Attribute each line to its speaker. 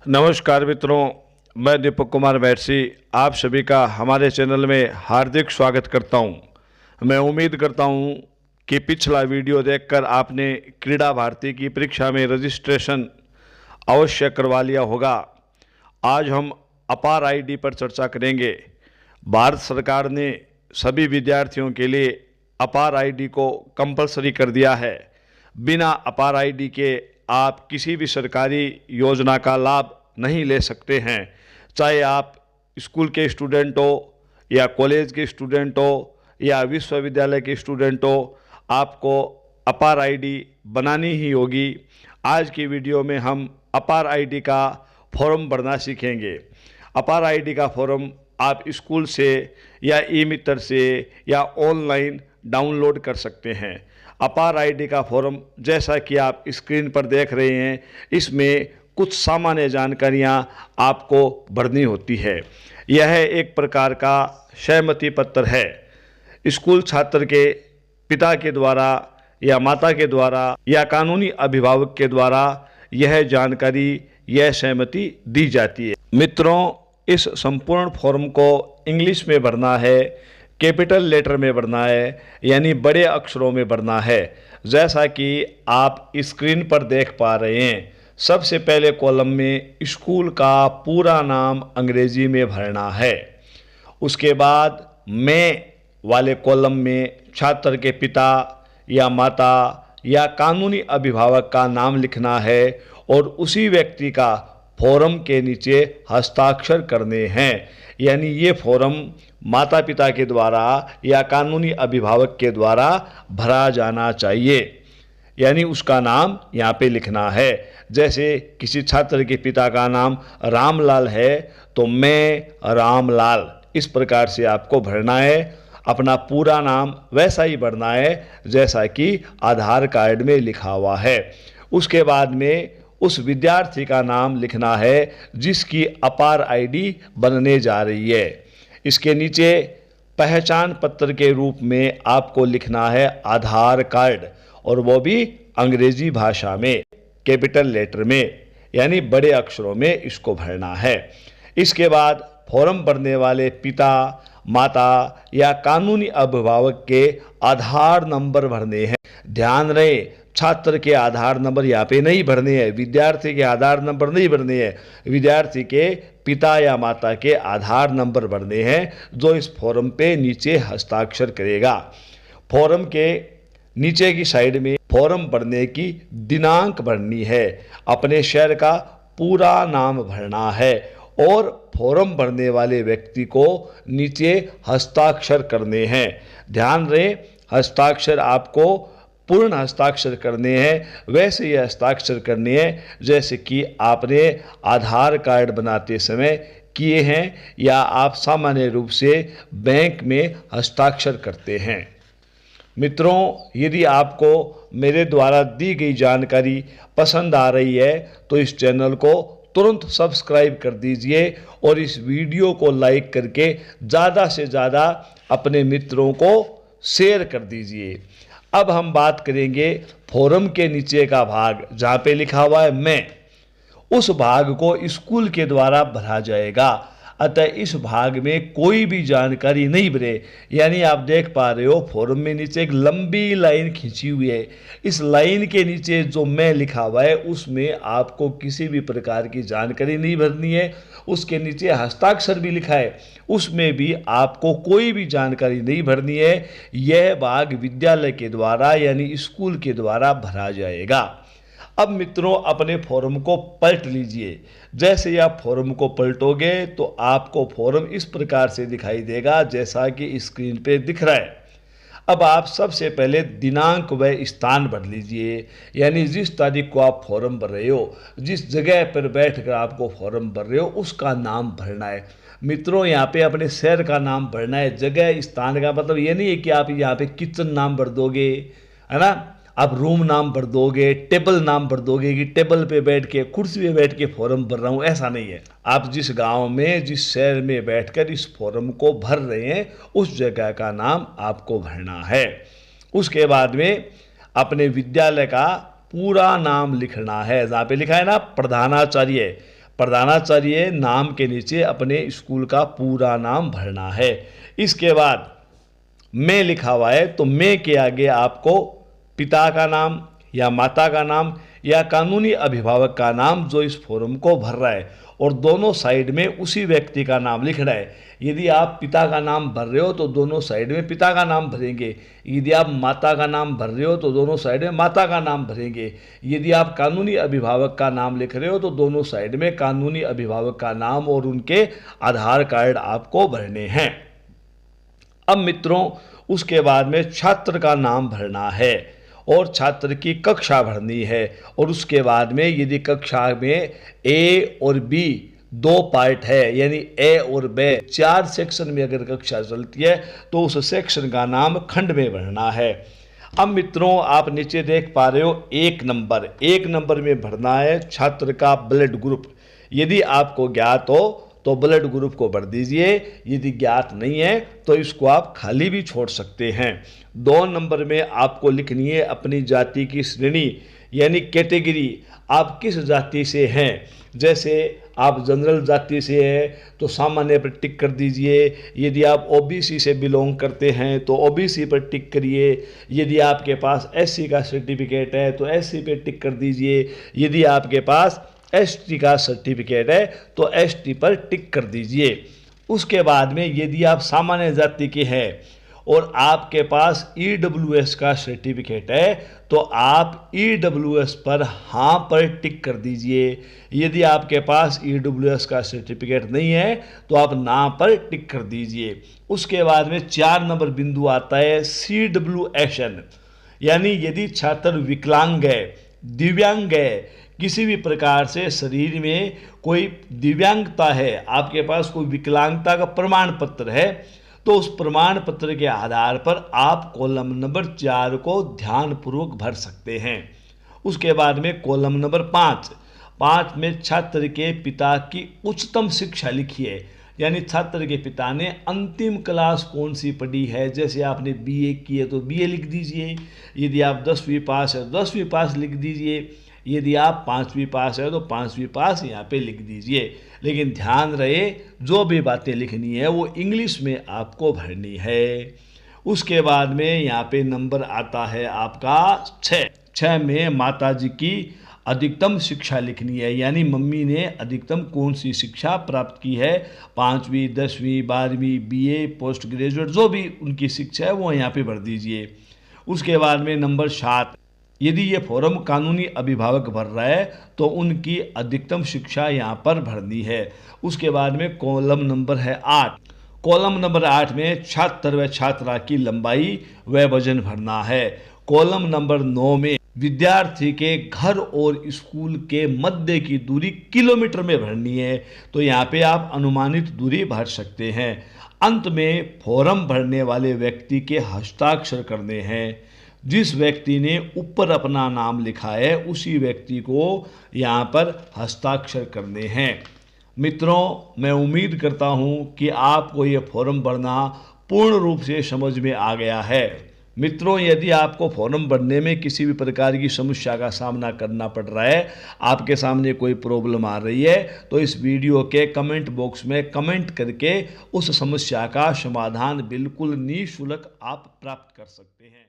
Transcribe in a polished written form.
Speaker 1: नमस्कार मित्रों, मैं दीपक कुमार बैरसी आप सभी का हमारे चैनल में हार्दिक स्वागत करता हूं। मैं उम्मीद करता हूं कि पिछला वीडियो देखकर आपने क्रीड़ा भारती की परीक्षा में रजिस्ट्रेशन अवश्य करवा लिया होगा। आज हम अपार आईडी पर चर्चा करेंगे। भारत सरकार ने सभी विद्यार्थियों के लिए अपार आईडी को कंपलसरी कर दिया है। बिना अपार आईडी के आप किसी भी सरकारी योजना का लाभ नहीं ले सकते हैं। चाहे आप स्कूल के स्टूडेंट हो या कॉलेज के स्टूडेंट हो या विश्वविद्यालय के स्टूडेंट हो, आपको अपार आईडी बनानी ही होगी। आज की वीडियो में हम अपार आईडी का फॉर्म भरना सीखेंगे। अपार आईडी का फॉर्म आप स्कूल से या ई मित्र से या ऑनलाइन डाउनलोड कर सकते हैं। अपार आईडी का फॉर्म जैसा कि आप स्क्रीन पर देख रहे हैं, इसमें कुछ सामान्य जानकारियां आपको भरनी होती है। यह एक प्रकार का सहमति पत्र है। स्कूल छात्र के पिता के द्वारा या माता के द्वारा या कानूनी अभिभावक के द्वारा यह जानकारी, यह सहमति दी जाती है। मित्रों, इस संपूर्ण फॉर्म को इंग्लिश में भरना है, कैपिटल लेटर में भरना है, यानी बड़े अक्षरों में भरना है। जैसा कि आप स्क्रीन पर देख पा रहे हैं, सबसे पहले कॉलम में स्कूल का पूरा नाम अंग्रेजी में भरना है। उसके बाद मैं वाले कॉलम में छात्र के पिता या माता या कानूनी अभिभावक का नाम लिखना है और उसी व्यक्ति का फॉर्म के नीचे हस्ताक्षर करने हैं। यानी ये फॉर्म माता पिता के द्वारा या कानूनी अभिभावक के द्वारा भरा जाना चाहिए, यानी उसका नाम यहाँ पे लिखना है। जैसे किसी छात्र के पिता का नाम रामलाल है तो मैं रामलाल, इस प्रकार से आपको भरना है। अपना पूरा नाम वैसा ही भरना है जैसा कि आधार कार्ड में लिखा हुआ है। उसके बाद में उस विद्यार्थी का नाम लिखना है जिसकी अपार आईडी बनने जा रही है। इसके नीचे पहचान पत्र के रूप में आपको लिखना है आधार कार्ड, और वो भी अंग्रेजी भाषा में, कैपिटल लेटर में, यानी बड़े अक्षरों में इसको भरना है। इसके बाद फॉर्म भरने वाले पिता, माता या कानूनी अभिभावक के आधार नंबर भरने हैं। ध्यान रहे, छात्र के आधार नंबर यहाँ पे नहीं भरने हैं, विद्यार्थी के आधार नंबर नहीं भरने हैं, विद्यार्थी के पिता या माता के आधार नंबर भरने हैं, जो इस फॉर्म पे नीचे हस्ताक्षर करेगा। फॉर्म के नीचे की साइड में फॉर्म भरने की दिनांक भरनी है, अपने शहर का पूरा नाम भरना है और फॉर्म भरने वाले व्यक्ति को नीचे हस्ताक्षर करने हैं। ध्यान रहे, हस्ताक्षर आपको पूर्ण हस्ताक्षर करने हैं, वैसे ही हस्ताक्षर करने हैं जैसे कि आपने आधार कार्ड बनाते समय किए हैं या आप सामान्य रूप से बैंक में हस्ताक्षर करते हैं। मित्रों, यदि आपको मेरे द्वारा दी गई जानकारी पसंद आ रही है तो इस चैनल को तुरंत सब्सक्राइब कर दीजिए और इस वीडियो को लाइक करके ज़्यादा से ज़्यादा अपने मित्रों को शेयर कर दीजिए। अब हम बात करेंगे फॉर्म के नीचे का भाग जहाँ पे लिखा हुआ है मैं, उस भाग को स्कूल के द्वारा भरा जाएगा। अतः इस भाग में कोई भी जानकारी नहीं भरे। यानी आप देख पा रहे हो फॉर्म में नीचे एक लंबी लाइन खींची हुई है। इस लाइन के नीचे जो मैं लिखा हुआ है उसमें आपको किसी भी प्रकार की जानकारी नहीं भरनी है। उसके नीचे हस्ताक्षर भी लिखा है, उसमें भी आपको कोई भी जानकारी नहीं भरनी है। यह भाग विद्यालय के द्वारा यानी स्कूल के द्वारा भरा जाएगा। अब मित्रों, अपने फॉर्म को पलट लीजिए। जैसे ही आप फॉर्म को पलटोगे तो आपको फॉर्म इस प्रकार से दिखाई देगा जैसा कि स्क्रीन पे दिख रहा है। अब आप सबसे पहले दिनांक व स्थान भर लीजिए, यानी जिस तारीख को आप फॉर्म भर रहे हो, जिस जगह पर बैठकर आपको फॉर्म भर रहे हो उसका नाम भरना है। मित्रों, यहाँ पे अपने शहर का नाम भरना है। जगह स्थान का मतलब ये नहीं है कि आप यहाँ पे किचन नाम भर दोगे, है ना, आप रूम नाम भर दोगे, टेबल नाम भर दोगे कि टेबल पे बैठ के, कुर्सी पे बैठ के फॉर्म भर रहा हूँ, ऐसा नहीं है। आप जिस गांव में, जिस शहर में बैठकर इस फॉर्म को भर रहे हैं उस जगह का नाम आपको भरना है। उसके बाद में अपने विद्यालय का पूरा नाम लिखना है। जहाँ पे लिखा है ना प्रधानाचार्य, प्रधानाचार्य नाम के नीचे अपने स्कूल का पूरा नाम भरना है। इसके बाद मैं लिखा हुआ है तो मैं के आगे आपको पिता का नाम या माता का नाम या कानूनी अभिभावक का नाम जो इस फॉर्म को भर रहा है, और दोनों साइड में उसी व्यक्ति का नाम लिखना है। यदि आप पिता का नाम भर रहे हो तो दोनों साइड में पिता का नाम भरेंगे। यदि आप माता का नाम भर रहे हो तो दोनों साइड में माता का नाम भरेंगे। यदि आप कानूनी अभिभावक का नाम लिख रहे हो तो दोनों साइड में कानूनी अभिभावक का नाम और उनके आधार कार्ड आपको भरने हैं। अब मित्रों, उसके बाद में छात्र का नाम भरना है और छात्र की कक्षा भरनी है। और उसके बाद में यदि कक्षा में ए और बी दो पार्ट है, यानी ए और बी 4 सेक्शन में अगर कक्षा चलती है तो उस सेक्शन का नाम खंड में भरना है। अब मित्रों, आप नीचे देख पा रहे हो एक नंबर में भरना है छात्र का ब्लड ग्रुप। यदि आपको ज्ञात हो तो ब्लड ग्रुप को भर दीजिए, यदि ज्ञात नहीं है तो इसको आप खाली भी छोड़ सकते हैं। 2 नंबर में आपको लिखनी है अपनी जाति की श्रेणी यानी कैटेगरी, आप किस जाति से हैं। जैसे आप जनरल जाति से हैं तो सामान्य पर टिक कर दीजिए। यदि आप ओबीसी से बिलोंग करते हैं तो ओबीसी पर टिक करिए। यदि आपके पास एससी का सर्टिफिकेट है तो एससी पे टिक कर दीजिए। यदि आपके पास एसटी का सर्टिफिकेट है तो एसटी पर टिक कर दीजिए। उसके बाद में यदि आप सामान्य जाति के हैं और आपके पास ईडब्ल्यूएस का सर्टिफिकेट है तो आप ईडब्ल्यूएस पर हाँ पर टिक कर दीजिए। यदि आपके पास ईडब्ल्यूएस का सर्टिफिकेट नहीं है तो आप ना पर टिक कर दीजिए। उसके बाद में 4 नंबर बिंदु आता है CWSN, यानी यदि छात्र विकलांग है, दिव्यांग है, किसी भी प्रकार से शरीर में कोई दिव्यांगता है, आपके पास कोई विकलांगता का प्रमाण पत्र है, तो उस प्रमाण पत्र के आधार पर आप कॉलम नंबर 4 को ध्यानपूर्वक भर सकते हैं। उसके बाद में कॉलम नंबर 5 में छात्र के पिता की उच्चतम शिक्षा लिखी है, यानी छात्र के पिता ने अंतिम क्लास कौन सी पढ़ी है। जैसे आपने बीए की है तो बीए लिख दीजिए। यदि आप 10वीं पास है तो 10वीं पास लिख दीजिए। यदि आप 5वीं पास है तो 5वीं पास यहाँ पे लिख दीजिए। लेकिन ध्यान रहे जो भी बातें लिखनी है वो इंग्लिश में आपको भरनी है। उसके बाद में यहाँ पे नंबर आता है आपका 6 में माताजी की अधिकतम शिक्षा लिखनी है, यानी मम्मी ने अधिकतम कौन सी शिक्षा प्राप्त की है, 5वीं 10वीं 12वीं बीए पोस्ट ग्रेजुएट जो भी उनकी शिक्षा है वो यहाँ पे भर दीजिए। उसके बाद में नंबर 7, यदि ये फॉर्म कानूनी अभिभावक भर रहा है तो उनकी अधिकतम शिक्षा यहाँ पर भरनी है। उसके बाद में कॉलम नंबर है 8। कॉलम नंबर 8 में छात्र व छात्रा की लंबाई व वजन भरना है। कॉलम नंबर 9 में विद्यार्थी के घर और स्कूल के मध्य की दूरी किलोमीटर में भरनी है, तो यहाँ पे आप अनुमानित दूरी भर सकते हैं। अंत में फॉर्म भरने वाले व्यक्ति के हस्ताक्षर करने हैं। जिस व्यक्ति ने ऊपर अपना नाम लिखा है उसी व्यक्ति को यहाँ पर हस्ताक्षर करने हैं। मित्रों, मैं उम्मीद करता हूँ कि आपको ये फॉर्म भरना पूर्ण रूप से समझ में आ गया है। मित्रों, यदि आपको फॉर्म भरने में किसी भी प्रकार की समस्या का सामना करना पड़ रहा है, आपके सामने कोई प्रॉब्लम आ रही है, तो इस वीडियो के कमेंट बॉक्स में कमेंट करके उस समस्या का समाधान बिल्कुल निःशुल्क आप प्राप्त कर सकते हैं।